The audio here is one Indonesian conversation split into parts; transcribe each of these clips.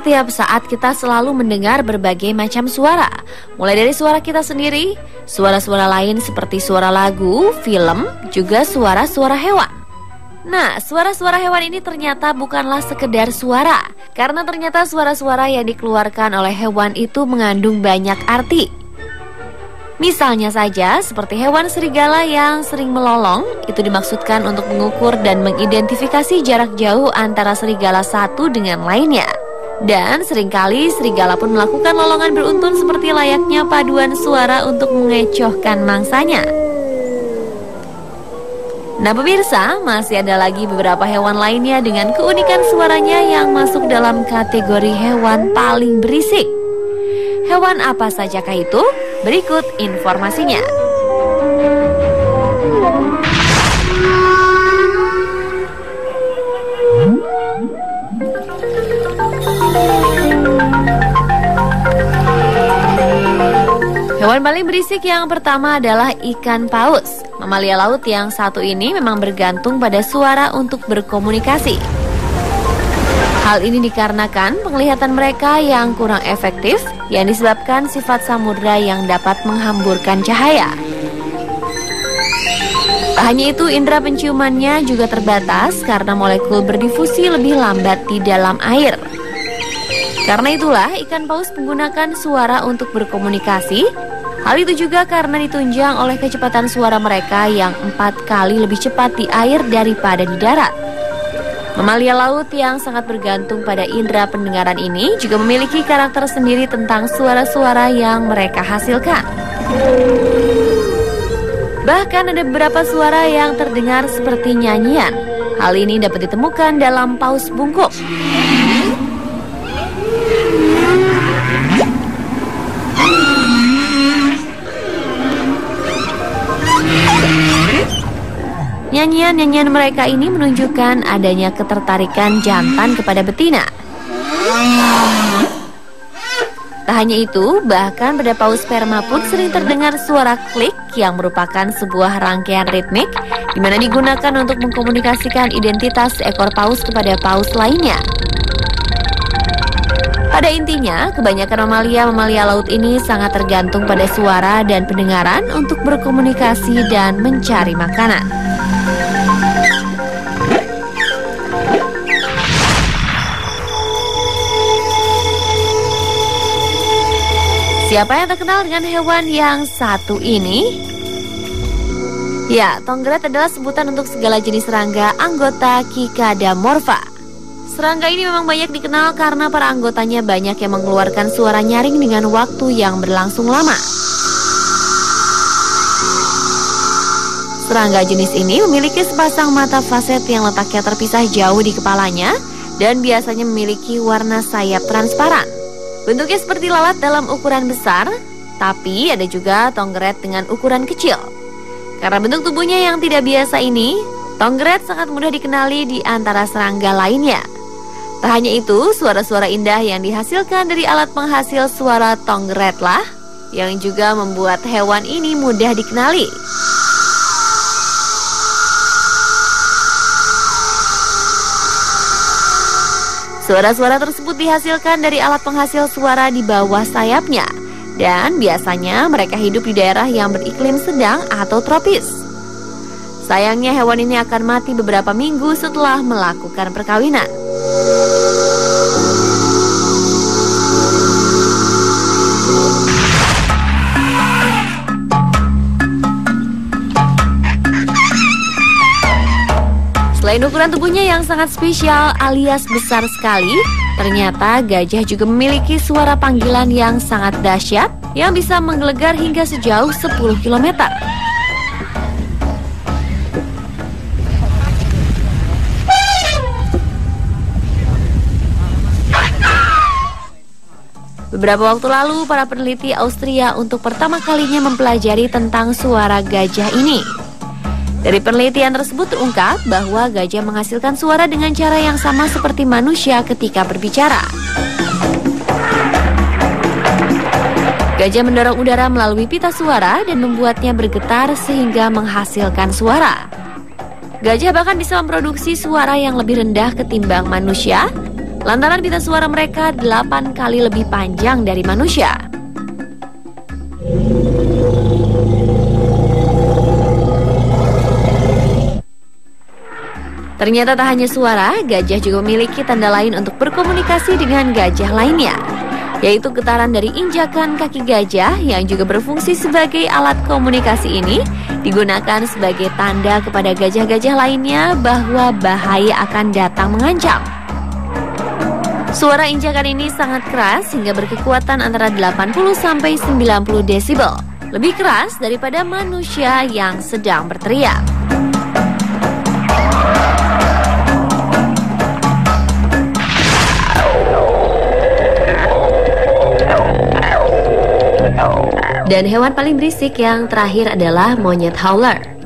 setiap saat kita selalu mendengar berbagai macam suara. Mulai dari suara kita sendiri, suara-suara lain seperti suara lagu, film, juga suara-suara hewan. Nah, suara-suara hewan ini ternyata bukanlah sekedar suara, karena ternyata suara-suara yang dikeluarkan oleh hewan itu mengandung banyak arti. Misalnya saja, seperti hewan serigala yang sering melolong, itu dimaksudkan untuk mengukur dan mengidentifikasi jarak jauh antara serigala satu dengan lainnya. Dan seringkali serigala pun melakukan lolongan beruntun seperti layaknya paduan suara untuk mengecohkan mangsanya. Nah pemirsa, masih ada lagi beberapa hewan lainnya dengan keunikan suaranya yang masuk dalam kategori hewan paling berisik. Hewan apa sajakah itu? Berikut informasinya. Hewan paling berisik yang pertama adalah ikan paus. Mamalia laut yang satu ini memang bergantung pada suara untuk berkomunikasi. Hal ini dikarenakan penglihatan mereka yang kurang efektif yang disebabkan sifat samudra yang dapat menghamburkan cahaya. Tak hanya itu, indera penciumannya juga terbatas karena molekul berdifusi lebih lambat di dalam air. Karena itulah ikan paus menggunakan suara untuk berkomunikasi. Hal itu juga karena ditunjang oleh kecepatan suara mereka yang 4 kali lebih cepat di air daripada di darat. Mamalia laut yang sangat bergantung pada indera pendengaran ini juga memiliki karakter sendiri tentang suara-suara yang mereka hasilkan. Bahkan ada beberapa suara yang terdengar seperti nyanyian. Hal ini dapat ditemukan dalam paus bungkuk. Nyanyian-nyanyian mereka ini menunjukkan adanya ketertarikan jantan kepada betina. Tak hanya itu, bahkan pada paus sperma pun sering terdengar suara klik yang merupakan sebuah rangkaian ritmik di mana digunakan untuk mengkomunikasikan identitas ekor paus kepada paus lainnya. Pada intinya, kebanyakan mamalia laut ini sangat tergantung pada suara dan pendengaran untuk berkomunikasi dan mencari makanan. Siapa yang terkenal dengan hewan yang satu ini? Ya, tonggrad adalah sebutan untuk segala jenis serangga anggota Cicadomorpha. Serangga ini memang banyak dikenal karena para anggotanya banyak yang mengeluarkan suara nyaring dengan waktu yang berlangsung lama. Serangga jenis ini memiliki sepasang mata faset yang letaknya terpisah jauh di kepalanya dan biasanya memiliki warna sayap transparan. Bentuknya seperti lalat dalam ukuran besar, tapi ada juga tonggrad dengan ukuran kecil. Karena bentuk tubuhnya yang tidak biasa ini, tonggrad sangat mudah dikenali di antara serangga lainnya. Tak hanya itu, suara-suara indah yang dihasilkan dari alat penghasil suara tonggrad lah yang juga membuat hewan ini mudah dikenali. Suara-suara tersebut dihasilkan dari alat penghasil suara di bawah sayapnya. Dan biasanya mereka hidup di daerah yang beriklim sedang atau tropis. Sayangnya hewan ini akan mati beberapa minggu setelah melakukan perkawinan. Selain ukuran tubuhnya yang sangat spesial alias besar sekali, ternyata gajah juga memiliki suara panggilan yang sangat dahsyat yang bisa menggelegar hingga sejauh 10 km. Beberapa waktu lalu, para peneliti Austria untuk pertama kalinya mempelajari tentang suara gajah ini. Dari penelitian tersebut terungkap bahwa gajah menghasilkan suara dengan cara yang sama seperti manusia ketika berbicara. Gajah mendorong udara melalui pita suara dan membuatnya bergetar sehingga menghasilkan suara. Gajah bahkan bisa memproduksi suara yang lebih rendah ketimbang manusia. lantaran pita suara mereka 8 kali lebih panjang dari manusia. Ternyata tak hanya suara, gajah juga memiliki tanda lain untuk berkomunikasi dengan gajah lainnya, yaitu getaran dari injakan kaki gajah yang juga berfungsi sebagai alat komunikasi ini digunakan sebagai tanda kepada gajah-gajah lainnya bahwa bahaya akan datang mengancam. Suara injakan ini sangat keras hingga berkekuatan antara 80 sampai 90 desibel, lebih keras daripada manusia yang sedang berteriak. Dan hewan paling berisik yang terakhir adalah monyet howler.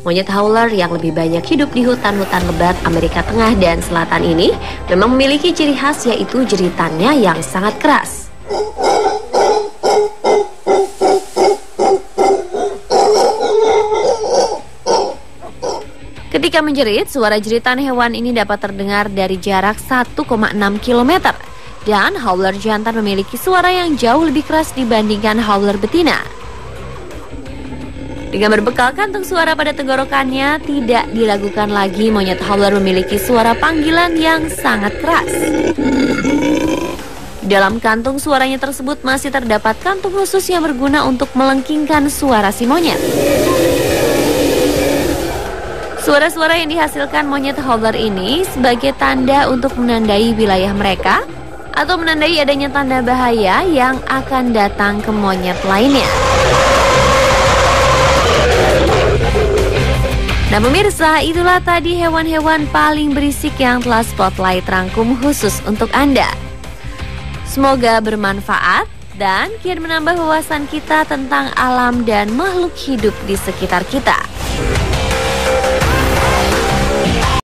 Monyet howler yang lebih banyak hidup di hutan-hutan lebat Amerika Tengah dan Selatan ini memang memiliki ciri khas, yaitu jeritannya yang sangat keras. Ketika menjerit, suara jeritan hewan ini dapat terdengar dari jarak 1,6 km. Dan howler jantan memiliki suara yang jauh lebih keras dibandingkan howler betina. Dengan berbekal kantung suara pada tenggorokannya, tidak diragukan lagi monyet howler memiliki suara panggilan yang sangat keras. Di dalam kantung suaranya tersebut masih terdapat kantung khusus yang berguna untuk melengkingkan suara si monyet. Suara-suara yang dihasilkan monyet howler ini sebagai tanda untuk menandai wilayah mereka atau menandai adanya tanda bahaya yang akan datang ke monyet lainnya. Nah pemirsa, itulah tadi hewan-hewan paling berisik yang telah Spotlight rangkum khusus untuk Anda. Semoga bermanfaat dan kian menambah wawasan kita tentang alam dan makhluk hidup di sekitar kita.